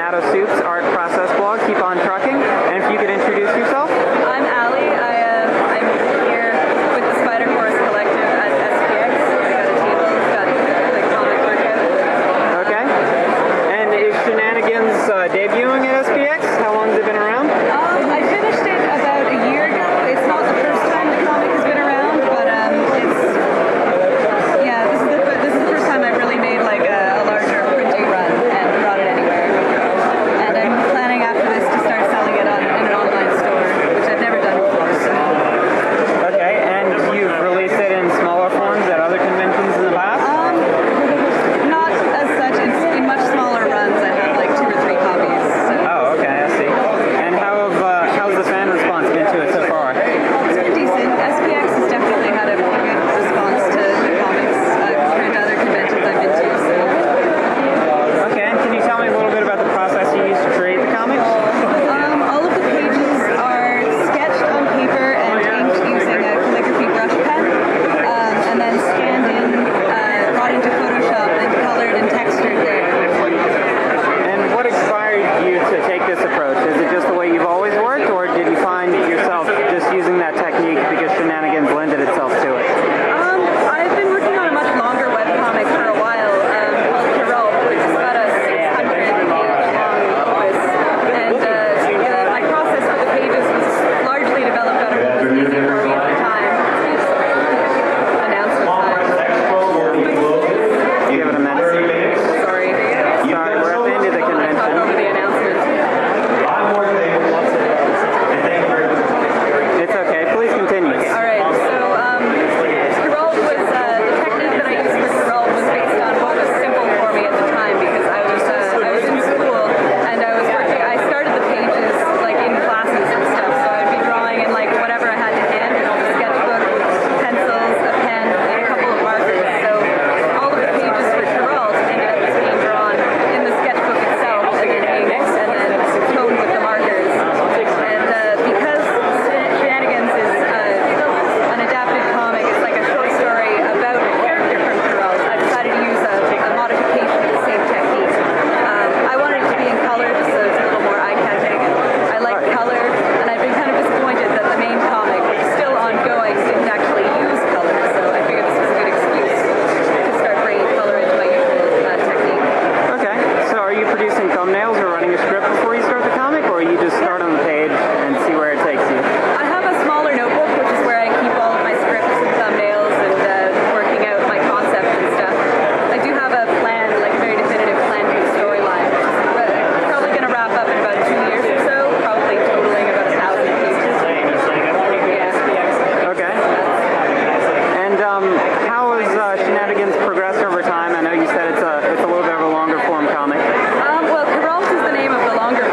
Tomato Soup's art process blog, Keep On Trucking. And if you could introduce yourself. I'm Allie. I'm here with the Spider Force Collective at SPX. I got a table, got the comic workout. Okay. And is Shenanigans debuting at SPX? How long has it been around? I finished it about a year ago. It's not the first time the comic has been around, but this is the first time I've really made like a larger printing run and brought it anywhere. And I'm planning after this to start selling it in an online store, which I've never done before. So. Okay, and you've released it in smaller forms at other conventions in the past? Not as such. In much smaller runs. I have like 2 or 3 copies. So. Oh, okay, I see. And how's the fan response been to it so far? It's been decent. SPX has definitely had a good response to the comics compared to other conventions I've been to. So. Okay, and can you tell me a little bit about the process you used to create the comics? All of the pages are sketched on paper and inked using a calligraphy brush pen, and then scanned in, brought into Photoshop, and colored and textured there. And what inspired you to take this approach? Is it just the way you've always worked, or did you find yourself just using that technique because Shenanigans lended itself to it? I've been working on a much longer webcomic for a while called Prowl, which is about a 600-page long opus. And my process for the pages was largely developed out of what was easy for me at the time. Announcement time. Give it a minute. Sorry. Sorry, we're at the end of the convention. Talk over the announcement. It's okay, please continue. Alright, so Prowl was, the technique that I used for Prowl was based on what was simple for me at the time because I was in school and I started the pages like in classes and stuff, so I'd be drawing in like whatever I had to hand, a sketchbook, pencils, a pen, and a couple of markers. So all of the pages for Prowl ended up just being drawn in the sketchbook itself and then inked and then toned with the markers. And because Shenanigans is an adapted comic, it's like a short story about a character from Prowl, I decided to use a modification of the same technique. I wanted it to be in color just so it's a little more eye-catching. I like color, and I've been kind of disappointed that the main comic, which is still ongoing, didn't actually use color, so I figured this was a good excuse to start bringing color into my usual technique. Okay, so are you producing thumbnails or running a script before you start the comic, or you just start on the page and see where it takes you? I have a smaller notebook, which is where I keep all of my scripts and thumbnails and working out my concept and stuff. I do have a plan, like a very definitive plan for the storyline, but it's probably going to wrap up in about 2 years or so, probably totaling about 1,000 pages. Yeah. Okay. And how has Shenanigans progressed over time? I know you said it's a little bit of a longer form comic. Well, Prowl is the name of the longer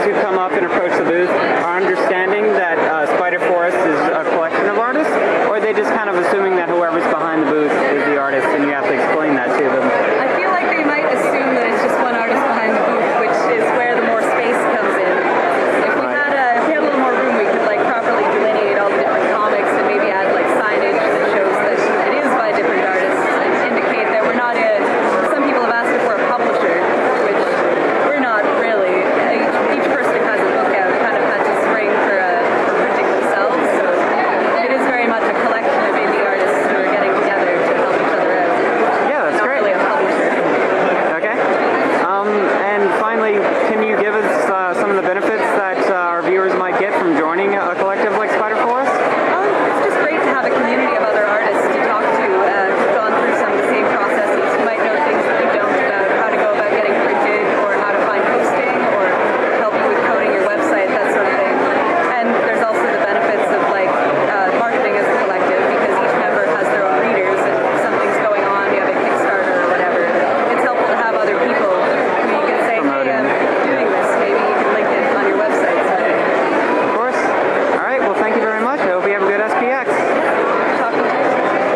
who come up and approach the booth,